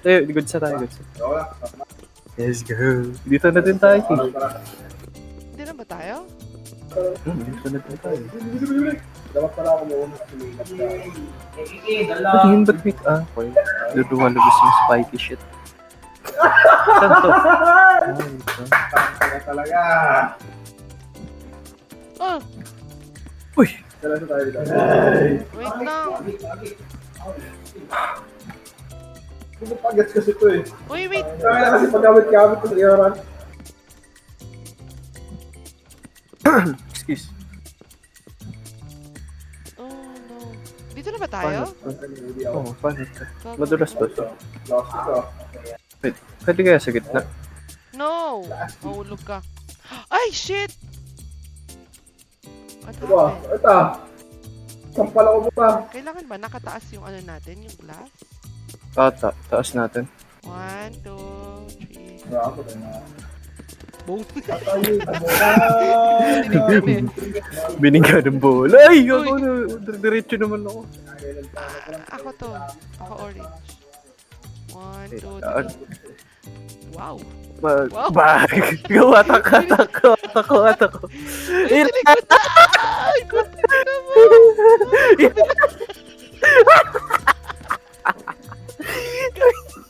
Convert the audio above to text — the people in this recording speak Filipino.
Eh, good sa tayo, good sa. Let's go. Dito na din tayo. Hindi na ba tayo? Dito na din tayo. Pagingin ba't may... okay. Lumalabas yung spiky shit. Saan to? Talaga. Oh! Uy! Wait lang. Pagats kasi ito eh. Uy, wait. Kaya kasi paggamit-gamit ko sa iyaran. Excuse. Oh, no. Dito na ba tayo? Oo, paano ka? Madulas ba ito? Lost ito. Pwede kaya sa gitna? No! Mahulog ka. Ay, shit! What Diba? happened? Ito. Sampal ako muna. Kailangan ba nakataas yung ano natin, yung glass? Taas natin. 1, 2, 3. Bravo na. Boom! Patayin ka muna. Binigyan ng bola. Ay! Ako na. Diretso naman ako. Ako to. Ako orange. 1, 2, Ah, 3. Wow! Wow. Bag! Gawa tako. Ay, talikod na! Ay, kunti na mo!